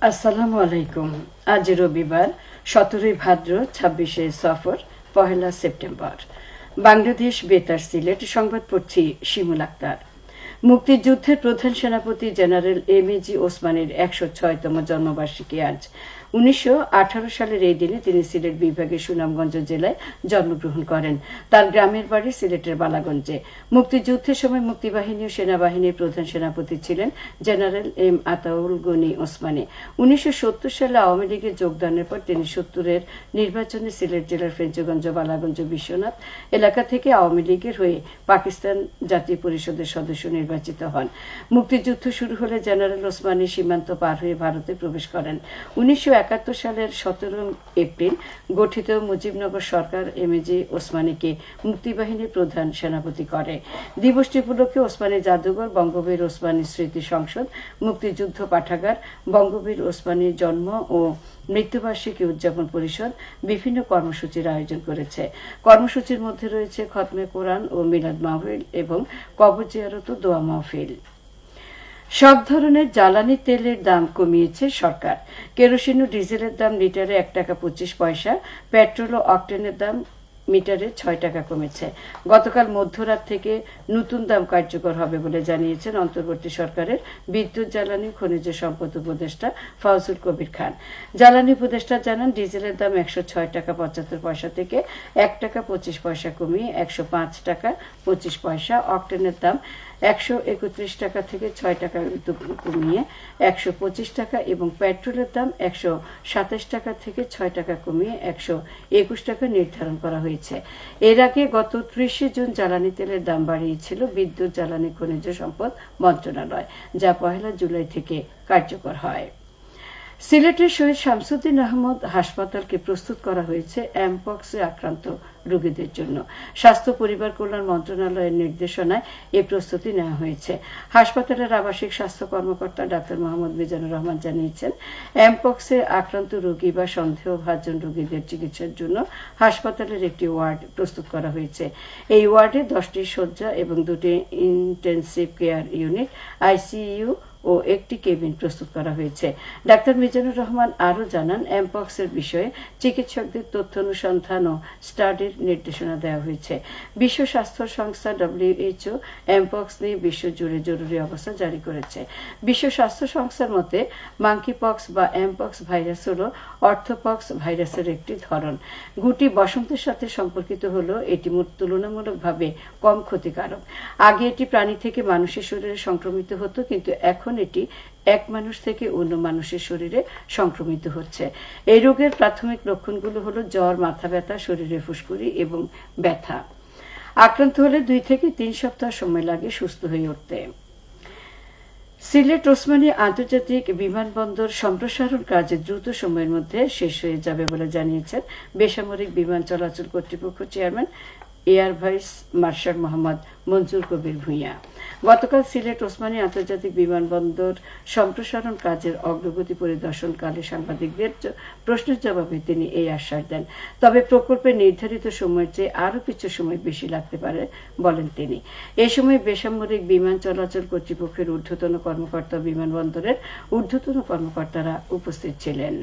আসসালামু আলাইকুম। আজ রবিবার 17 ভাদ্র 26 সফর 1 সেপ্টেম্বর। বাংলাদেশ বেতার সিলেট সংবাদ পড়ছি শিমুল আক্তার। মুক্তিযুদ্ধের প্রধান সেনাপতি জেনারেল এম.এ.জি. ওসমানের 106তম জন্মবার্ষিকী আজ। 1918 সালের এই দিনে তিনি সিলেট বিভাগের সুনামগঞ্জ জেলায় জন্মগ্রহণ করেন। তার গ্রামের বাড়ি সিলেটের বালাগঞ্জে। মুক্তিযুদ্ধের সময় মুক্তিবাহিনী ও সেনাবাহিনীর প্রধান সেনাপতি ছিলেন জেনারেল এম আতাউল গনি ওসমানী। 1970 সালে আওয়ামী লীগে যোগদানের পর তিনি 70-এর নির্বাচনে সিলেট জেলার ফেঞ্চুগঞ্জ, বালাগঞ্জ, বিশ্বনাথ এলাকা থেকে আওয়ামী লীগের হয়ে পাকিস্তান জাতীয় পরিষদের সদস্য নির্বাচিত হন। মুক্তিযুদ্ধ শুরু হলে জেনারেল ওসমানী সীমান্ত পার হয়ে ভারতে প্রবেশ করেন। 1971 সালের 17 এপ্রিল গঠিত মুজিবনগর সরকার এম.এ.জি. ওসমানীকে মুক্তিবাহিনীর প্রধান সেনাপতি করে। দিবসটি উপলক্ষে ওসমানী জাদুঘর, বঙ্গবীর ওসমানী স্মৃতি সংসদ, মুক্তিযুদ্ধ পাঠাগার, বঙ্গবীর ওসমানীর জন্ম ও মৃত্যুবার্ষিকী উদযাপন পরিষদ বিভিন্ন কর্মসূচির আয়োজন করেছে। কর্মসূচির মধ্যে রয়েছে খতমে কোরআন ও মিলাদ মাহফিল এবং কবর জিয়ারত ও দোয়া মাহফিল। সব ধরনের জ্বালানি তেলের দাম কমিয়েছে সরকার। কেরোসিন ও ডিজেলের দাম লিটারে 1 টাকা 25 পয়সা, পেট্রোল ও অকটেনের দাম মিটারে 6 টাকা কমেছে। গতকাল মধ্যরাত থেকে নতুন দাম কার্যকর হবে বলে জানিয়েছেন অন্তর্বর্তী সরকারের বিদ্যুৎ, জ্বালানি, খনিজ সম্পদ উপদেষ্টা ফাউজুল কবির খান। জ্বালানি উপদেষ্টা জানান, ডিজেলের দাম 106 টাকা 75 পয়সা থেকে 1 টাকা 25 পয়সা কমিয়ে 105 টাকা 25 পয়সা, অকটেনের দাম 131 টাকা থেকে 6 টাকা কমিয়ে 125 টাকা এবং পেট্রোলের দাম 127 টাকা থেকে 6 টাকা কমিয়ে 121 টাকা নির্ধারণ করা হয়েছে। এর আগে গত 30 জুন জ্বালানি তেলের দাম বাড়িয়েছিল বিদ্যুৎ, জ্বালানি, খনিজ সম্পদ মন্ত্রণালয়, যা 1 জুলাই থেকে কার্যকর হয়। সিলেটের শহীদ শামসুদ্দিন আহমদ হাসপাতালকে প্রস্তুত করা হয়েছে এমপক্সে আক্রান্ত রোগীদের জন্য। স্বাস্থ্য পরিবার কল্যাণ মন্ত্রণালয়ের নির্দেশনায় এই প্রস্তুতি নেওয়া হয়েছে। হাসপাতালের আবাসিক স্বাস্থ্য কর্মকর্তা ডাক্তার মোহাম্মদ মিজানুর রহমান জানিয়েছেন, এমপক্সে আক্রান্ত রোগী বা সন্দেহভাজন রোগীদের চিকিৎসার জন্য হাসপাতালের একটি ওয়ার্ড প্রস্তুত করা হয়েছে। এই ওয়ার্ডে 10টি শয্যা এবং 2টি ইন্টেনসিভ কেয়ার ইউনিট, আইসিইউ ও একটি কেবিন প্রস্তুত করা হয়েছে। ডাক্তার মিজানুর রহমান আরও জানান, এমপক্সের বিষয়ে চিকিৎসকদের তথ্য অনুসন্ধান ও স্টাডির নির্দেশনা দেওয়া হয়েছে। বিশ্ব স্বাস্থ্য সংস্থা WHO এমপক্স নিয়ে বিশ্বজুড়ে জরুরি অবস্থা জারি করেছে। বিশ্ব স্বাস্থ্য সংস্থার মতে, মাঙ্কিপক্স বা এমপক্স ভাইরাস হল অর্থোপক্স ভাইরাসের একটি ধরন। গুটি বসন্তের সাথে সম্পর্কিত হলেও এটি তুলনামূলকভাবে কম ক্ষতিকারক। আগে এটি প্রাণী থেকে মানুষের শরীরে সংক্রমিত হতো, কিন্তু এখন এটি এক মানুষ থেকে অন্য মানুষের শরীরে সংক্রমিত হচ্ছে। এই রোগের প্রাথমিক লক্ষণগুলো হলো জ্বর, মাথা ব্যথা, শরীরে ফুসকুড়ি এবং ব্যথা। আক্রান্ত হলে 2 থেকে 3 সপ্তাহ সময় লাগে সুস্থ হয়ে উঠতে। সিলেট ওসমানী আন্তর্জাতিক বিমানবন্দর সম্প্রসারণ কাজ দ্রুত সময়ের মধ্যে শেষ হয়ে যাবে বলে জানিয়েছেন বেসামরিক বিমান চলাচল কর্তৃপক্ষ chairman air vice marshal Mohammad Manjur Kabir Bhuiyan. গতকাল সিলেট ওসমানী আন্তর্জাতিক বিমানবন্দর সম্প্রসারণ কাজের অগ্রগতি পরিদর্শনকালে সাংবাদিকদের প্রশ্নের জবাবে তিনি এই আশ্বাস দেন। তবে প্রকল্পের নির্ধারিত সময়ের চেয়ে আরও কিছু সময় বেশি লাগতে পারে বলেন তিনি। এ সময় বেসামরিক বিমান চলাচল কর্তৃপক্ষের ঊর্ধ্বতন কর্মকর্তা, বিমানবন্দরের ঊর্ধ্বতন কর্মকর্তারা উপস্থিত ছিলেন।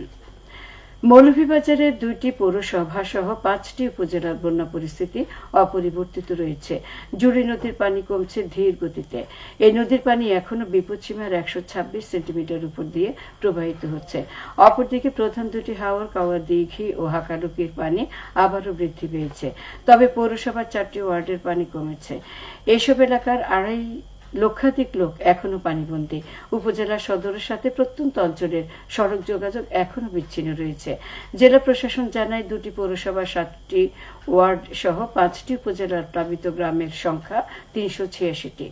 মৌলভীবাজারে 2টি পৌরসভা সহ 5টি উপজেলার বন্যা পরিস্থিতি অপরিবর্তিত রয়েছে। জুড়ি নদীর পানি কমছে ধীর গতিতে। এই নদীর পানি এখনো বিপদসীমার 126 সেন্টিমিটার উপর দিয়ে প্রবাহিত হচ্ছে। অপরদিকে প্রধান 2টি হাওর, কাওয়া দিঘি ও হাকালুকির পানি আবারও বৃদ্ধি পেয়েছে। তবে পৌরসভার 4টি ওয়ার্ডের পানি কমেছে। এসব এলাকার 2.5 লক্ষাধিক লোক এখনো পানিবন্দী। উপজেলা সদরের সাথে প্রত্যন্ত অঞ্চলের সড়ক যোগাযোগ এখনো বিচ্ছিন্ন রয়েছে। জেলা প্রশাসন জানায়, 2টি পৌরসভার 7টি ওয়ার্ড সহ 5টি উপজেলার প্লাবিত গ্রামের সংখ্যা 386টি।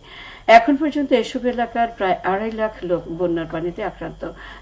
এখন পর্যন্ত এসব এলাকার প্রায় 2.5 লাখ লোক বন্যার পানিতে আক্রান্ত।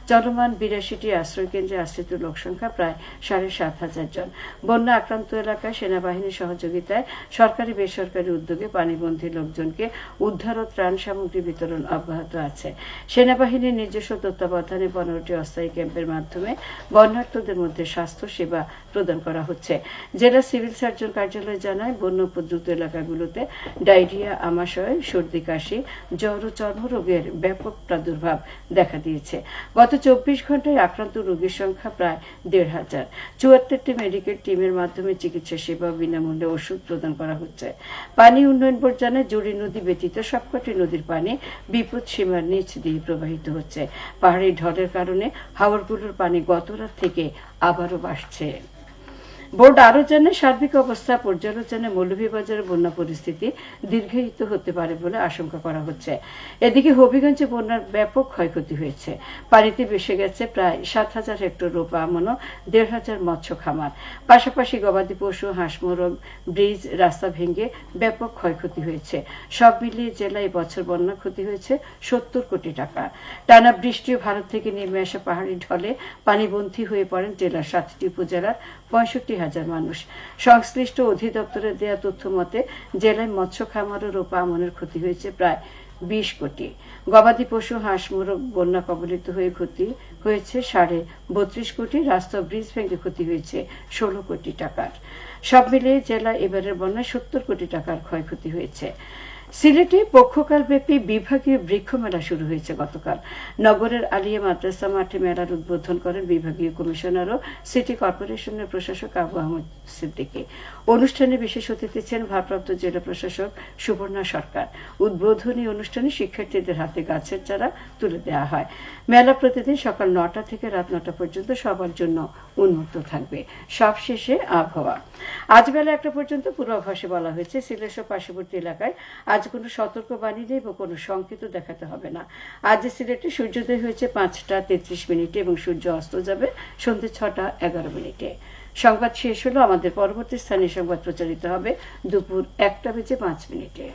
চলমান 82টি আশ্রয়কেন্দ্রে আশ্রিত লোক সংখ্যা প্রায় 7,500 জন। বন্যা আক্রান্ত এলাকায় সেনাবাহিনীর সহযোগিতায় সরকারি বেসরকারি উদ্যোগে পানিবন্দী লোকজনকে উদ্ধার ও ত্রাণ সামগ্রী বিতরণ অব্যাহত আছে। সেনাবাহিনীর নিজস্ব তত্ত্বাবধানে 15টি অস্থায়ী ক্যাম্পের মাধ্যমে বন্যার্তদের মধ্যে স্বাস্থ্য সেবা প্রদান করা হচ্ছে। জেলা সিভিল সার্জন কার্যালয় জানায়, বন্যা উপদ্রুত এলাকাগুলোতে ডায়রিয়া, আমাশয়, সর্দি, কাশি, জ্বর ও চর্মরোগের ব্যাপক প্রাদুর্ভাব দেখা দিয়েছে। গত 24 ঘন্টায় আক্রান্ত রোগীর সংখ্যা প্রায় 1,500। 74টি মেডিকেল টিমের মাধ্যমে চিকিৎসা সেবা ও বিনামূল্যে ওষুধ প্রদান করা হচ্ছে। পানি উন্নয়ন বোর্ড জানায়, জুড়ি নদী ব্যতীত সবকটি নদীর পানি বিপদ সীমার নিচ দিয়ে প্রবাহিত হচ্ছে। পাহাড়ি ঢলের কারণে হাওরগুলোর পানি গত রাত থেকে আবারও বাড়ছে। বোর্ড আরও জানায়, সার্বিক অবস্থা পর্যালোচনায় মৌলভীবাজারে বন্যা পরিস্থিতি দীর্ঘায়িত হতে পারে বলে আশঙ্কা করা হচ্ছে। এদিকে হবিগঞ্জে বন্যার ব্যাপক ক্ষয়ক্ষতি হয়েছে। পানিতে ভেসে গেছে প্রায় 7,000 হেক্টর রোপা আমন ও 1,500 মৎস্য খামার। পাশাপাশি গবাদি পশু, হাঁস মোরগ, ব্রিজ, রাস্তা ভেঙে ব্যাপক ক্ষয়ক্ষতি হয়েছে। সব মিলিয়ে জেলায় এবছর বন্যা ক্ষতি হয়েছে 70 কোটি টাকা। টানা বৃষ্টি ও ভারত থেকে নেমে আসা পাহাড়ি ঢলে পানিবন্দী হয়ে পড়েন জেলার 7টি উপজেলার 65,000 মানুষ। সংশ্লিষ্ট অধিদপ্তরের দেয়া তথ্য মতে জেলায় মৎস্য খামার ও রোপা আমনের ক্ষতি হয়েছে প্রায় 20 কোটি। গবাদি পশু, হাঁস মোরগ বন্যা কবলিত হয়ে ক্ষতি হয়েছে 32.5 কোটি। রাস্তা ব্রিজ ভেঙে ক্ষতি হয়েছে 16 কোটি টাকার। সব মিলিয়ে জেলা এবারের বন্যায় 70 কোটি টাকার ক্ষয়ক্ষতি হয়েছে। সিলেটে পক্ষকালব্যাপী বিভাগীয় বৃক্ষ মেলা শুরু হয়েছে গতকাল। নগরের আলিয়া মাদ্রাসা মাঠে মেলার উদ্বোধন করেন বিভাগীয় কমিশনার ও সিটি কর্পোরেশনের প্রশাসক আবু আহমদ সিদ্দিকী। অনুষ্ঠানে বিশেষ অতিথি ছিলেন ভারপ্রাপ্ত জেলা প্রশাসক সুবর্ণা সরকার। উদ্বোধনী অনুষ্ঠানে শিক্ষার্থীদের হাতে গাছের চারা তুলে দেওয়া হয়। মেলা প্রতিদিন সকাল 9টা থেকে রাত 9টা পর্যন্ত সবার জন্য উন্মুক্ত থাকবে। সবশেষে আবহাওয়া। আজ বেলা 1টা পর্যন্ত পূর্বাভাসে বলা হয়েছে, সিলেট সহ পার্শ্ববর্তী এলাকায় আজ কোনো সতর্কবাণী নেই বা কোনো সংকেত দেখাতে হবে না। আজ সিলেটে সূর্যোদয় হয়েছে 5টা 33 মিনিটে এবং সূর্য অস্ত যাবে সন্ধ্যে 6টা 11 মিনিটে। সংবাদ শেষ হলো। আমাদের পরবর্তী স্থানীয় সংবাদ প্রচারিত হবে দুপুর 1টা বেজে 5 মিনিটে।